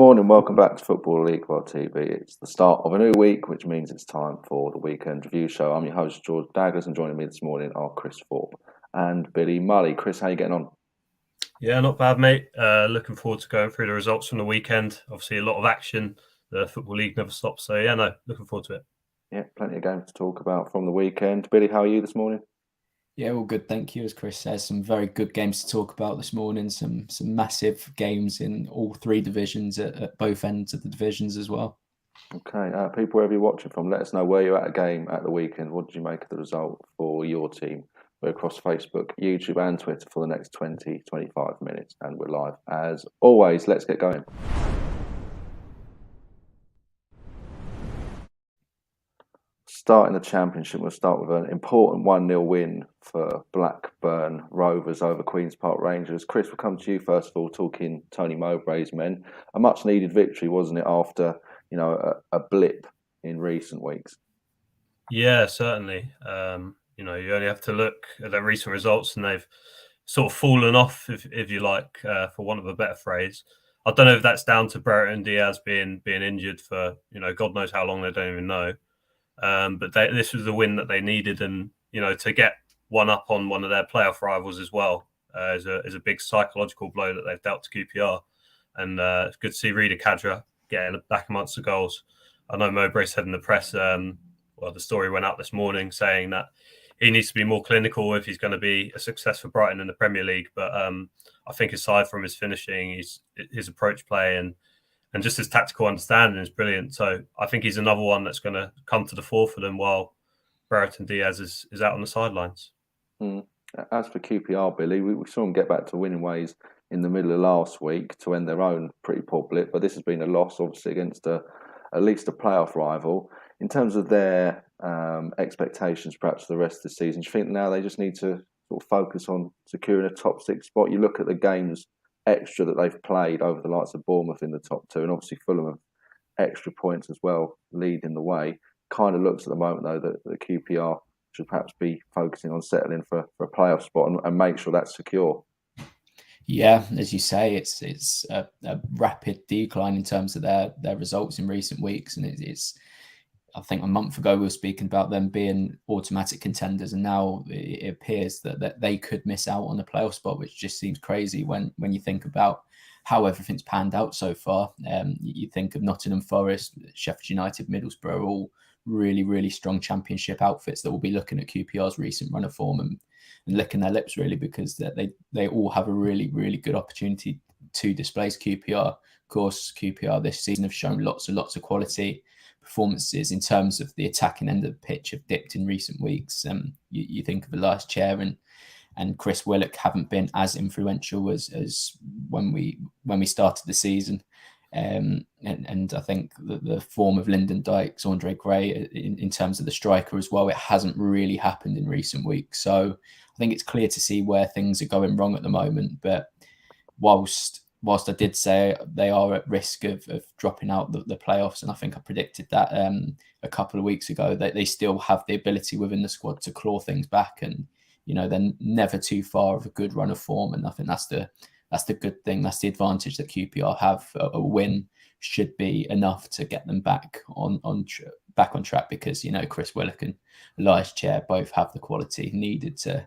morning, welcome back to Football League World TV. It's the start of a new week, which means it's time for the weekend review show. I'm your host, George Dagless, and joining me this morning are Chris Thorpe and Billy Mulley. Chris, how are you getting on? Yeah, not bad, mate. Looking forward to going through the results from the weekend. Obviously, a lot of action. The Football League never stops. So, looking forward to it. Yeah, plenty of games to talk about from the weekend. Billy, how are you this morning? Yeah, all good, thank you. As Chris says, some very good games to talk about this morning. Some massive games in all three divisions at both ends of the divisions as well. Okay, people, wherever you're watching from, let us know where you're at a game at the weekend. What did you make of the result for your team? We're across Facebook, YouTube and Twitter for the next 20, 25 minutes, and we're live. As always, let's get going. Starting the Championship, we'll start with an important 1-0 win for Blackburn Rovers over Queen's Park Rangers. Chris, we'll come to you first of all, talking Tony Mowbray's men. A much-needed victory, wasn't it, after a blip in recent weeks? Yeah, certainly. You only have to look at their recent results and they've sort of fallen off, if you like, for want of a better phrase. I don't know if that's down to Brereton Diaz being injured for, God knows how long, they don't even know. But this was the win that they needed, and to get one up on one of their playoff rivals as well is a big psychological blow that they've dealt to QPR, and it's good to see Rida Kadra getting back amongst the goals. I know Mowbray said in the press, the story went out this morning saying that he needs to be more clinical if he's going to be a success for Brighton in the Premier League. But I think aside from his finishing, his approach play and just his tactical understanding is brilliant. So I think he's another one that's going to come to the fore for them while Brereton Diaz is out on the sidelines. As for QPR, Billy, we saw them get back to winning ways in the middle of last week to end their own pretty poor blip. But this has been a loss, obviously, against at least a playoff rival. In terms of their expectations, perhaps for the rest of the season, do you think now they just need to sort of focus on securing a top six spot? You look at the games extra that they've played over the likes of Bournemouth in the top two, and obviously Fulham have extra points as well, leading the way. Kind of looks at the moment, though, that the QPR should perhaps be focusing on settling for a playoff spot and make sure that's secure. Yeah, as you say, it's a rapid decline in terms of their results in recent weeks, and it's I think a month ago we were speaking about them being automatic contenders, and now it appears that they could miss out on the playoff spot, which just seems crazy when you think about how everything's panned out so far. You think of Nottingham Forest, Sheffield United, Middlesbrough, all really, really strong championship outfits that will be looking at QPR's recent run of form and licking their lips, really, because they all have a really, really good opportunity to displace QPR. Of course, QPR this season have shown lots of quality performances in terms of the attacking end of the pitch have dipped in recent weeks. You think of Elias Chair and Chris Willock haven't been as influential as when we started the season. And I think the form of Lyndon Dykes, Andre Gray, in terms of the striker as well, it hasn't really happened in recent weeks. So I think it's clear to see where things are going wrong at the moment. But whilst I did say they are at risk of dropping out the playoffs, and I think I predicted that a couple of weeks ago, that they still have the ability within the squad to claw things back, and they're never too far of a good run of form, and I think that's the good thing. That's the advantage that QPR have. A win should be enough to get them back on track, because Chris Willock and Elias Chair both have the quality needed to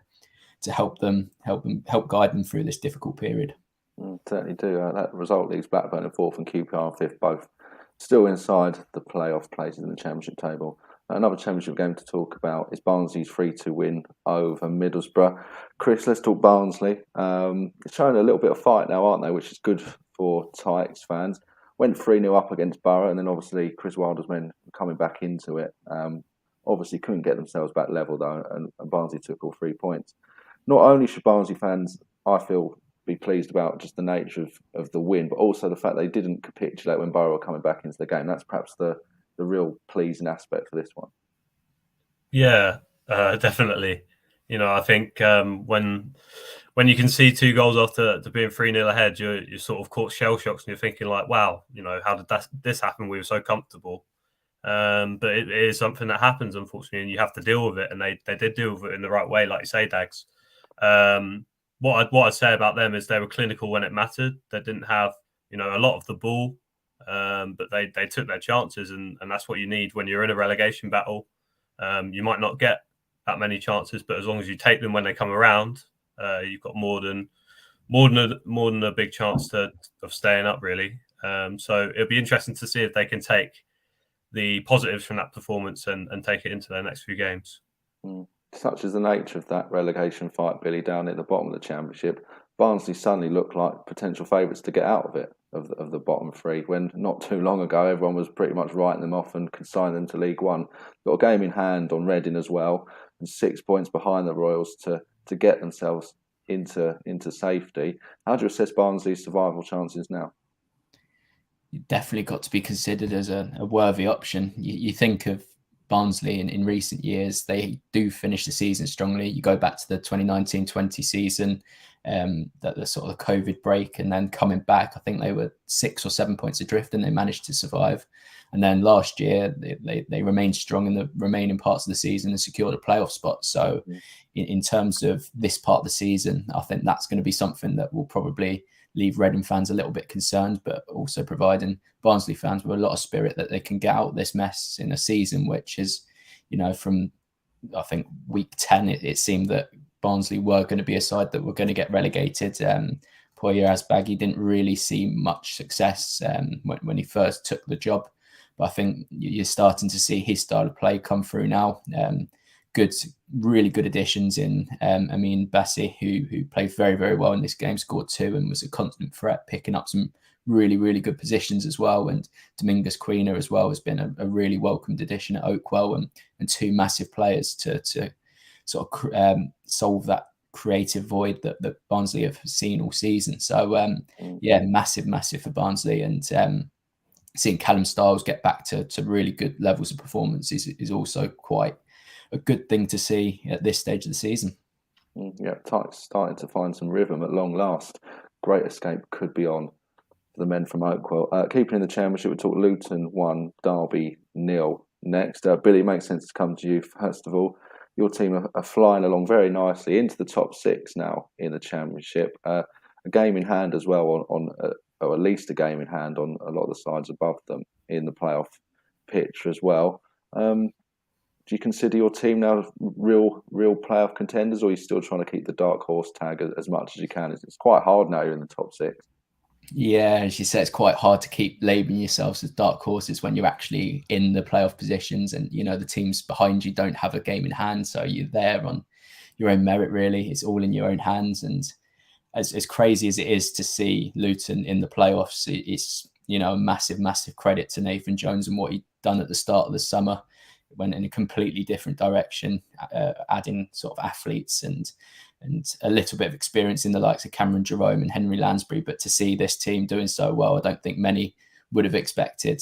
help guide them through this difficult period. Certainly do. That result leaves Blackburn in fourth and QPR in fifth, both still inside the playoff places in the Championship table. Another Championship game to talk about is Barnsley's 3-2 win over Middlesbrough. Chris, let's talk Barnsley. They're showing a little bit of fight now, aren't they? Which is good for Tykes fans. Went 3-0 up against Borough, and then obviously Chris Wilder's men coming back into it. Obviously couldn't get themselves back level, though, and Barnsley took all 3 points. Not only should Barnsley fans, I feel, be pleased about just the nature of the win, but also the fact they didn't capitulate when Borough were coming back into the game. That's perhaps the real pleasing aspect for this one. Yeah, definitely. I think when you can see 2 goals after being 3-0 ahead, you're sort of caught shell shocks and you're thinking like, wow, how did this happen? We were so comfortable. But it is something that happens, unfortunately, and you have to deal with it. And they did deal with it in the right way, like you say, Dags. What I'd say about them is they were clinical when it mattered. They didn't have, a lot of the ball but they took their chances, and that's what you need when you're in a relegation battle. You might not get that many chances, but as long as you take them when they come around, you've got more than a big chance of staying up, really. So it'll be interesting to see if they can take the positives from that performance and take it into their next few games. Such is the nature of that relegation fight, Billy, down at the bottom of the Championship. Barnsley suddenly look like potential favourites to get out of it, of the bottom three, when not too long ago everyone was pretty much writing them off and consigning them to League One. Got a game in hand on Reading as well, and 6 points behind the Royals to get themselves into safety. How do you assess Barnsley's survival chances now? You definitely got to be considered as a worthy option. You think of Barnsley in recent years, they do finish the season strongly. You go back to the 2019-20 season, the sort of COVID break, and then coming back, I think they were 6 or 7 points adrift and they managed to survive. And then last year, they remained strong in the remaining parts of the season and secured a playoff spot. So in terms of this part of the season, I think that's going to be something that will probably leave Reading fans a little bit concerned, but also providing Barnsley fans with a lot of spirit that they can get out this mess in a season which is, from I think week 10, it seemed that Barnsley were going to be a side that were going to get relegated. Poya Asbaghi didn't really see much success when he first took the job, but I think you're starting to see his style of play come through now. Really good additions in Amin Bassi, who played very, very well in this game, scored 2 and was a constant threat, picking up some really, really good positions as well. And Domingos Quina as well has been a really welcomed addition at Oakwell, and 2 massive players to sort of solve that creative void that Barnsley have seen all season. So massive for Barnsley, and seeing Callum Styles get back to really good levels of performance is also quite a good thing to see at this stage of the season. Yeah, starting to find some rhythm at long last. Great escape could be on for the men from Oakwell. Keeping in the Championship, we talk Luton 1, Derby 0 next. Billy, it makes sense to come to you first of all. Your team are flying along very nicely into the top 6 now in the Championship. A game in hand as well or at least a game in hand on a lot of the sides above them in the playoff picture as well. Do you consider your team now real playoff contenders, or are you still trying to keep the dark horse tag as much as you can? It's quite hard now you're in the top 6. Yeah, as you say, it's quite hard to keep labelling yourselves as dark horses when you're actually in the playoff positions, and the teams behind you don't have a game in hand, so you're there on your own merit. Really, it's all in your own hands. And as crazy as it is to see Luton in the playoffs, it's a massive credit to Nathan Jones and what he'd done at the start of the summer. Went in a completely different direction, adding sort of athletes and a little bit of experience in the likes of Cameron Jerome and Henry Lansbury. But to see this team doing so well, I don't think many would have expected.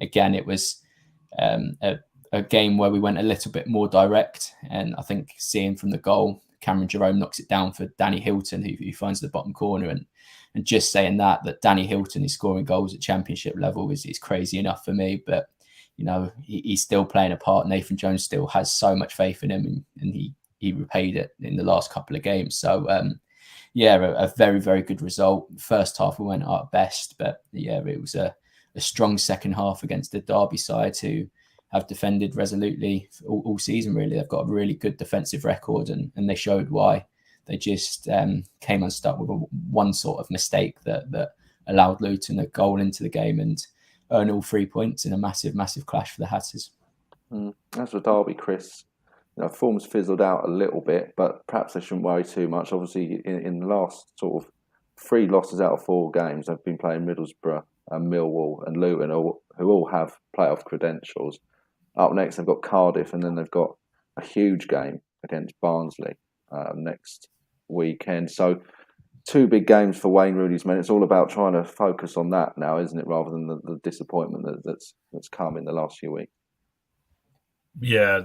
Again, it was a game where we went a little bit more direct, and I think seeing from the goal, Cameron Jerome knocks it down for Danny Hilton, who finds the bottom corner, and just saying that Danny Hilton is scoring goals at Championship level is crazy enough for me. But he's still playing a part. Nathan Jones still has so much faith in him, and he repaid it in the last couple of games. So, a very, very good result. First half, we went at best, but it was a strong second half against the Derby side, who have defended resolutely all season, really. They've got a really good defensive record, and they showed why. They just came unstuck with one sort of mistake that allowed Luton a goal into the game and earn all 3 points in a massive clash for the Hatters. As for Derby, Chris, form's fizzled out a little bit, but perhaps they shouldn't worry too much. Obviously, in the last sort of 3 losses out of 4 games, they've been playing Middlesbrough and Millwall and Luton, who all have playoff credentials. Up next, they've got Cardiff, and then they've got a huge game against Barnsley next weekend. So 2 big games for Wayne Rooney's men. It's all about trying to focus on that now, isn't it, rather than the disappointment that's come in the last few weeks. Yeah,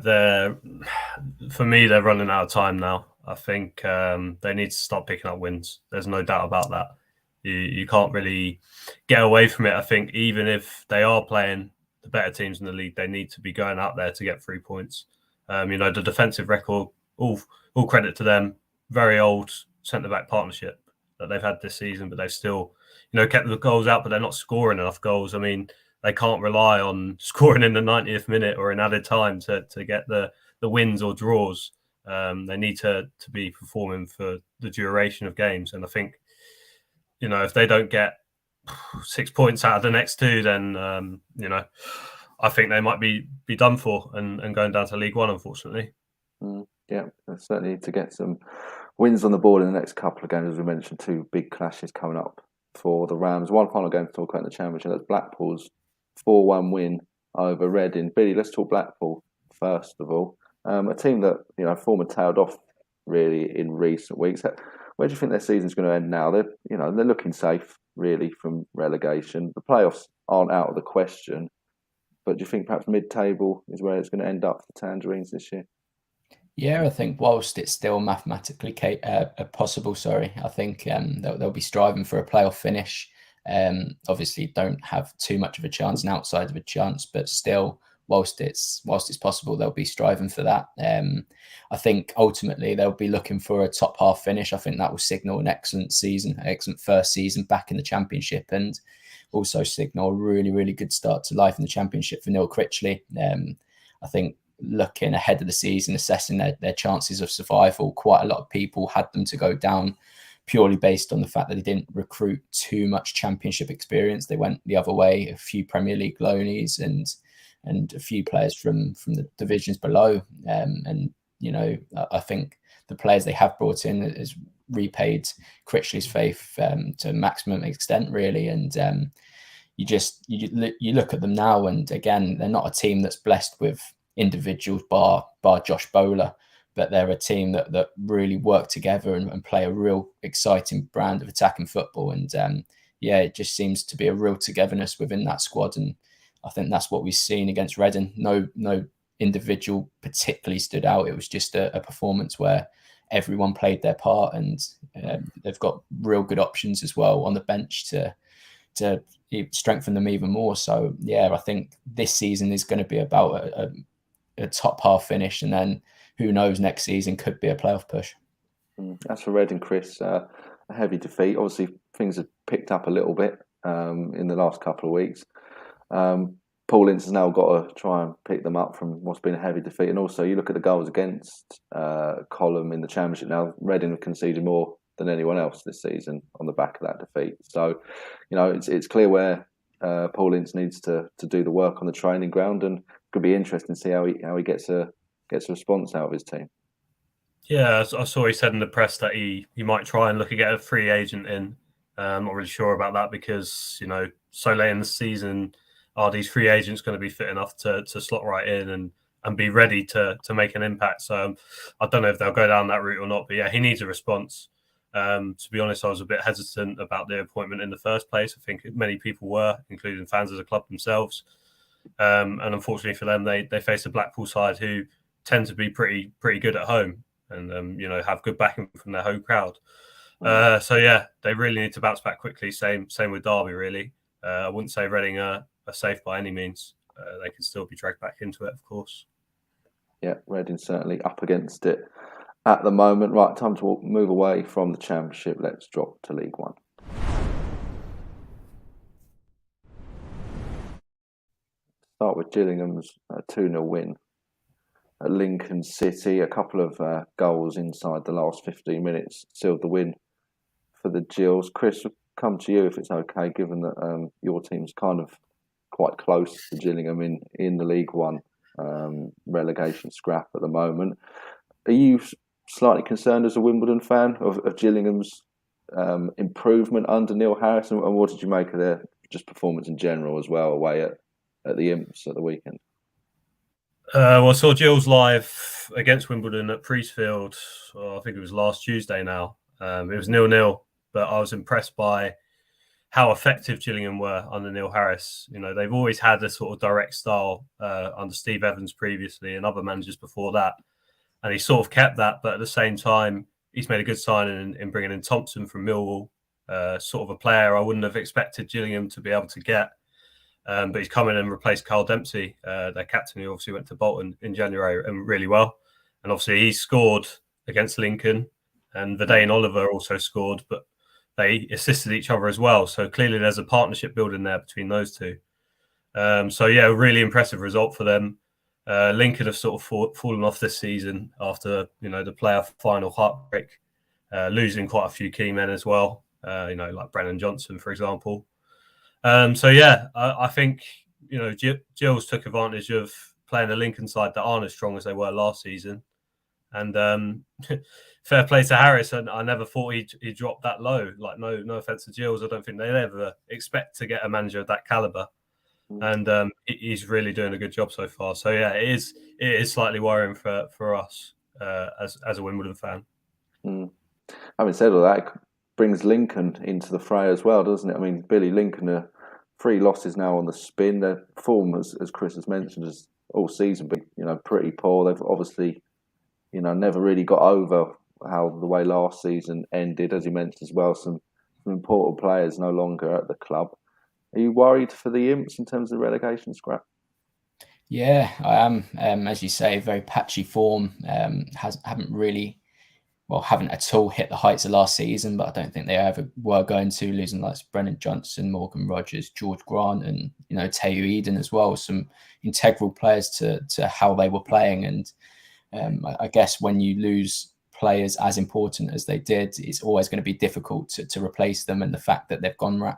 for me, they're running out of time now. I think they need to start picking up wins. There's no doubt about that. You can't really get away from it. I think even if they are playing the better teams in the league, they need to be going out there to get 3 points. The defensive record, all credit to them. Very old centre-back partnership that they've had this season, but they've still kept the goals out, but they're not scoring enough goals. I mean, they can't rely on scoring in the 90th minute or in added time to get the wins or draws. They need to be performing for the duration of games. And I think, if they don't get 6 points out of the next two, then, I think they might be done for and going down to League One, unfortunately. Yeah, they certainly need to get some wins on the board in the next couple of games. As we mentioned, 2 big clashes coming up for the Rams. One final game to talk about in the Championship. That's Blackpool's 4-1 win over Reading. Billy, let's talk Blackpool first of all. A team that form had tailed off really in recent weeks. Where do you think their season's going to end now? They're looking safe really from relegation. The playoffs aren't out of the question, but do you think perhaps mid-table is where it's going to end up for Tangerines this year? Yeah, I think whilst it's still mathematically possible, I think they'll be striving for a playoff finish. Obviously, don't have too much of a chance and outside of a chance, but still, whilst it's possible, they'll be striving for that. I think ultimately they'll be looking for a top half finish. I think that will signal an excellent season, excellent first season back in the Championship, and also signal a really, really good start to life in the Championship for Neil Critchley. I think looking ahead of the season, assessing their chances of survival, quite a lot of people had them to go down purely based on the fact that they didn't recruit too much Championship experience. They went the other way, a few Premier League loanees and a few players from the divisions below. I think the players they have brought in has repaid Critchley's faith to a maximum extent, really. And you look at them now, and again, they're not a team that's blessed with individuals bar Josh Bowler, but they're a team that really work together and play a real exciting brand of attacking football. And it just seems to be a real togetherness within that squad. And I think that's what we've seen against Reading. No individual particularly stood out. It was just a performance where everyone played their part, and they've got real good options as well on the bench to strengthen them even more. So I think this season is going to be about a top half finish, and then who knows, next season could be a playoff push. As for Reading, Chris, a heavy defeat. Obviously, things have picked up a little bit in the last couple of weeks. Paul Ince has now got to try and pick them up from what's been a heavy defeat. And also, you look at the goals against column in the Championship now, Reading have conceded more than anyone else this season on the back of that defeat. So, it's clear where Paul Ince needs to do the work on the training ground, and it could be interesting to see how he gets a response out of his team. Yeah, I saw he said in the press that he might try and look at getting a free agent in. I'm not really sure about that because, so late in the season, are these free agents going to be fit enough to slot right in and be ready to make an impact? So I don't know if they'll go down that route or not, but he needs a response. To be honest, I was a bit hesitant about the appointment in the first place. I think many people were, including fans of the club themselves. And unfortunately for them, they face a Blackpool side who tend to be pretty good at home and have good backing from their home crowd. They really need to bounce back quickly. Same with Derby, really. I wouldn't say Reading are safe by any means. They can still be dragged back into it, of course. Yeah, Reading certainly up against it at the moment. Right, time to move away from the Championship. Let's drop to League One. Start with Gillingham's 2-0 win at Lincoln City. A couple of goals inside the last 15 minutes sealed the win for the Gills. Chris, we'll come to you if it's okay, given that your team's kind of quite close to Gillingham in the League One relegation scrap at the moment. Are you slightly concerned as a Wimbledon fan of Gillingham's improvement under Neil Harris, and what did you make of their just performance in general as well away at the Imps at the weekend? I saw Gills live against Wimbledon at Priestfield. I think it was last Tuesday now. It was 0-0, but I was impressed by how effective Gillingham were under Neil Harris. They've always had a sort of direct style under Steve Evans previously and other managers before that. And he sort of kept that, but at the same time, he's made a good signing in bringing in Thompson from Millwall, sort of a player I wouldn't have expected Gillingham to be able to get. But he's come in and replaced Carl Dempsey, their captain, who obviously went to Bolton in January and really well. And obviously he scored against Lincoln, and Verdane Oliver also scored. But they assisted each other as well. So clearly there's a partnership building there between those two. So yeah, really impressive result for them. Lincoln have sort of fallen off this season after, the playoff final heartbreak, losing quite a few key men as well, like Brennan Johnson, for example. So yeah, I think, Gills took advantage of playing a Lincoln side that aren't as strong as they were last season. And fair play to Harris. And I never thought he'd drop that low. Like, no offense to Gills, I don't think they'd ever expect to get a manager of that caliber. And he's really doing a good job so far. So yeah, it is slightly worrying for us as a Wimbledon fan. Having said all that, it brings Lincoln into the fray as well, doesn't it? I mean, Billy, Lincoln are 3 losses now on the spin. Their form, as Chris has mentioned, has all season been pretty poor. They've obviously never really got over the way last season ended, as you mentioned as well. Some important players no longer at the club. Are you worried for the Imps in terms of the relegation scrap? Yeah, I am. As you say, very patchy form. Haven't at all hit the heights of last season, but I don't think they ever were going to, losing like Brennan Johnson, Morgan Rogers, George Grant, and Teo Eden as well. Some integral players to how they were playing. And I guess when you lose players as important as they did, it's always going to be difficult to replace them. And the fact that they've gone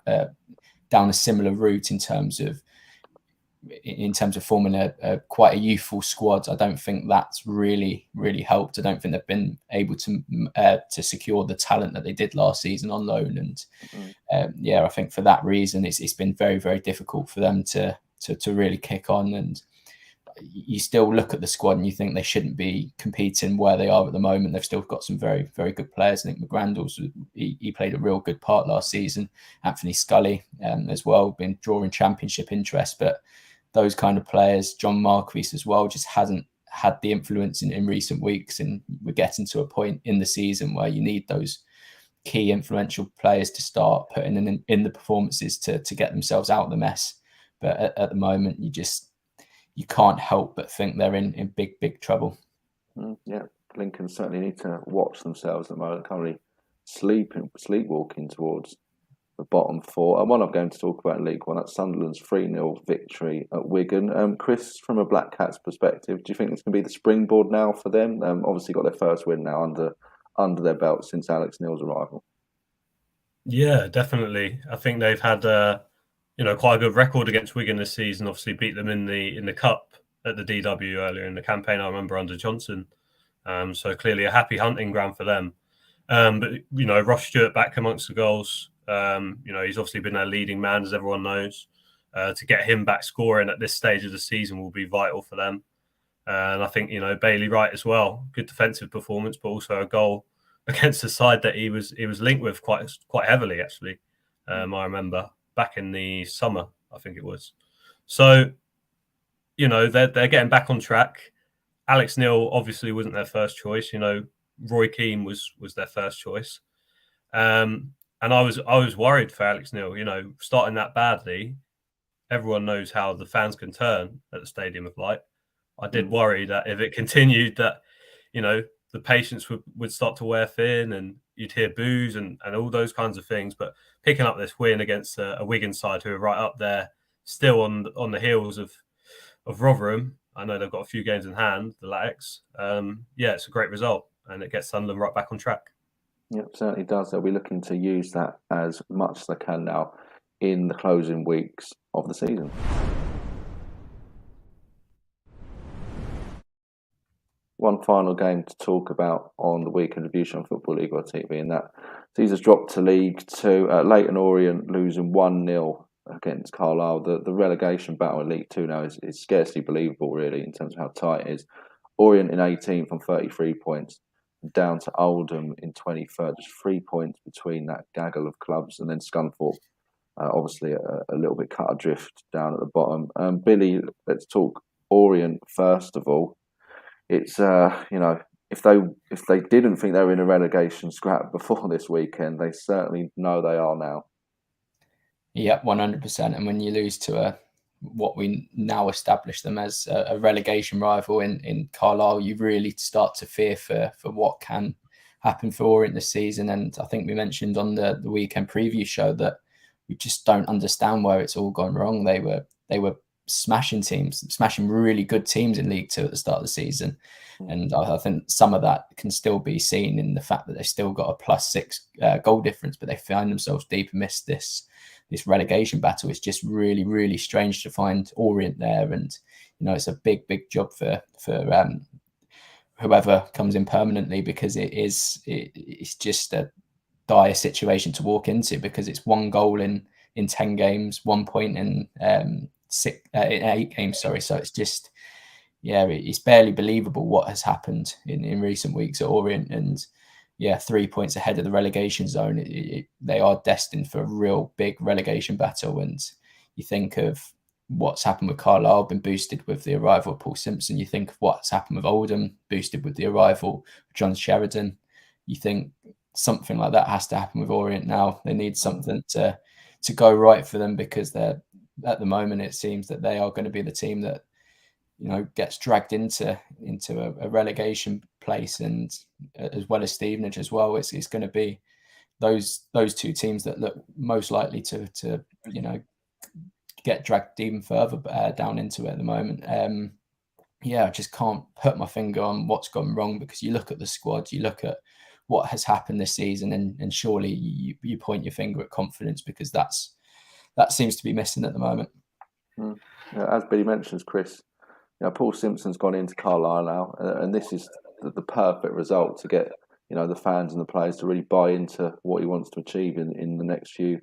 down a similar route in terms of forming a quite a youthful squad, I don't think that's really helped. I don't think they've been able to secure the talent that they did last season on loan. And I think for that reason, it's been very, very difficult for them to really kick on. And you still look at the squad and you think they shouldn't be competing where they are at the moment. They've still got some very, very good players. I think McGrandles, he played a real good part last season. Anthony Scully as well, been drawing championship interest. But those kind of players, John Marquis as well, just hasn't had the influence in recent weeks. And we're getting to a point in the season where you need those key influential players to start putting in the performances to get themselves out of the mess. But at the moment, you can't help but think they're in big trouble. Yeah, Lincoln certainly need to watch themselves at the moment. Currently sleepwalking towards the bottom 4. And one I'm going to talk about in League One, that's Sunderland's 3-0 victory at Wigan. Chris, from a Black Cats perspective, do you think it's going to be the springboard now for them? Obviously got their first win now under their belt since Alex Neil's arrival. Yeah, definitely. I think they've had quite a good record against Wigan this season. Obviously beat them in the cup at the DW earlier in the campaign, I remember, under Johnson. So clearly a happy hunting ground for them. But Ross Stewart back amongst the goals. He's obviously been their leading man, as everyone knows. To get him back scoring at this stage of the season will be vital for them. And I think Bailey Wright as well. Good defensive performance, but also a goal against a side that he was linked with quite heavily, actually. I remember back in the summer, I think it was. So, they're getting back on track. Alex Neil obviously wasn't their first choice. Roy Keane was their first choice. And I was worried for Alex Neil. Starting that badly, everyone knows how the fans can turn at the Stadium of Light. I did worry that if it continued, that the patience would start to wear thin, and you'd hear boos and all those kinds of things. But picking up this win against a Wigan side who are right up there, still on the heels of Rotherham. I know they've got a few games in hand, the Latics. It's a great result, and it gets Sunderland right back on track. Yeah, it certainly does. They'll be looking to use that as much as they can now in the closing weeks of the season. One final game to talk about on the weekend review show on Football League or TV, and that Caesars dropped to League Two. Leighton Orient losing 1-0 against Carlisle. The relegation battle in League Two now is scarcely believable, really, in terms of how tight it is. Orient in 18th on 33 points, down to Oldham in 23rd. Just 3 points between that gaggle of clubs, and then Scunthorpe, obviously a little bit cut adrift down at the bottom. Billy, let's talk Orient first of all. It's if they didn't think they were in a relegation scrap before this weekend, they certainly know they are now. Yeah, 100%. And when you lose to what we now establish them as a relegation rival in Carlisle, you really start to fear for what can happen for Orient this season. And I think we mentioned on the weekend preview show that we just don't understand where it's all gone wrong. They were smashing teams, smashing really good teams in League Two at the start of the season. And I think some of that can still be seen in the fact that they've still got a +6 goal difference, but they find themselves deep amidst this relegation battle. It's just really, really strange to find Orient there. And, it's a big, big job for whoever comes in permanently, because it's just a dire situation to walk into, because it's 1 goal in 10 games, 1 point in 8 games, sorry. So it's just, it's barely believable what has happened in recent weeks at Orient. And 3 points ahead of the relegation zone. They are destined for a real big relegation battle. And you think of what's happened with Carlisle, been boosted with the arrival of Paul Simpson. You think of what's happened with Oldham, boosted with the arrival of John Sheridan. You think something like that has to happen with Orient now. They need something to go right for them, because they're, at the moment, it seems that they are going to be the team that gets dragged into a relegation place, and as well as Stevenage as well. It's going to be those 2 teams that look most likely to get dragged even further down into it at the moment. I just can't put my finger on what's gone wrong, because you look at the squad, you look at what has happened this season, and surely you point your finger at confidence, because that seems to be missing at the moment. As Billy mentions, Chris, Paul Simpson's gone into Carlisle now, and this is the perfect result to get the fans and the players to really buy into what he wants to achieve in the next few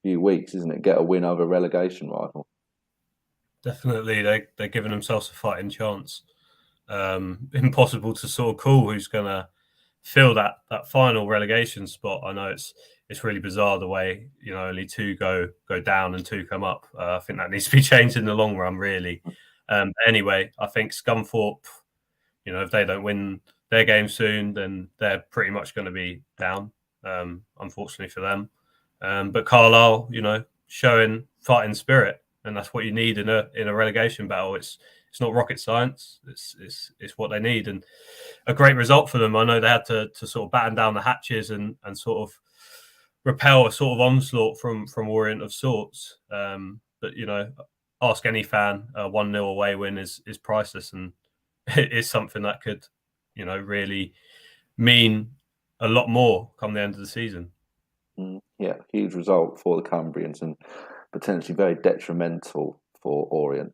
weeks, isn't it? Get a win over a relegation rival. Definitely, they're giving themselves a fighting chance. Impossible to sort of call who's going to fill that final relegation spot. I know it's really bizarre the way only 2 go down and 2 come up. I think that needs to be changed in the long run, really. Anyway, I think Scunthorpe, if they don't win their game soon, then they're pretty much going to be down, unfortunately for them. But Carlisle, showing fighting spirit, and that's what you need in a relegation battle. It's not rocket science. It's what they need, and a great result for them. I know they had to sort of batten down the hatches and sort of repel a sort of onslaught from Orient of sorts. But ask any fan, a 1-0 away win is priceless, and it is something that could really mean a lot more come the end of the season. Huge result for the Cumbrians, and potentially very detrimental for Orient.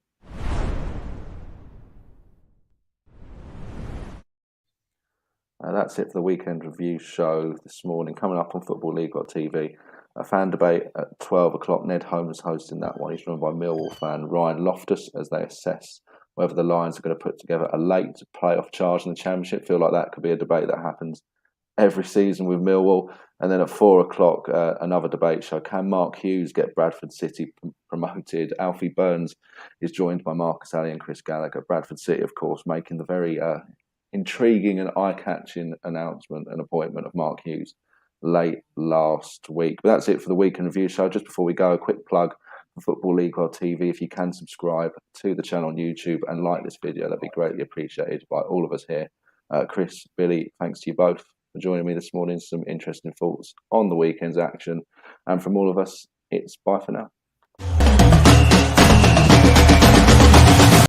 That's it for the weekend review show this morning. Coming up on Football League.tv, a fan debate at 12 o'clock. Ned Holmes is hosting that one. He's joined by Millwall fan Ryan Loftus as they assess whether the Lions are going to put together a late playoff charge in the Championship. Feel like that could be a debate that happens every season with Millwall. And then at 4 o'clock, another debate show. Can Mark Hughes get Bradford City promoted? Alfie Burns is joined by Marcus Alley and Chris Gallagher. Bradford City, of course, making the very intriguing and eye-catching announcement and appointment of Mark Hughes late last week. But that's it for the weekend review show. Just before we go, a quick plug for Football League.tv. If you can subscribe to the channel on YouTube and like this video, that'd be greatly appreciated by all of us here. Chris, Billy, thanks to you both for joining me this morning. Some interesting thoughts on the weekend's action. And from all of us, it's bye for now.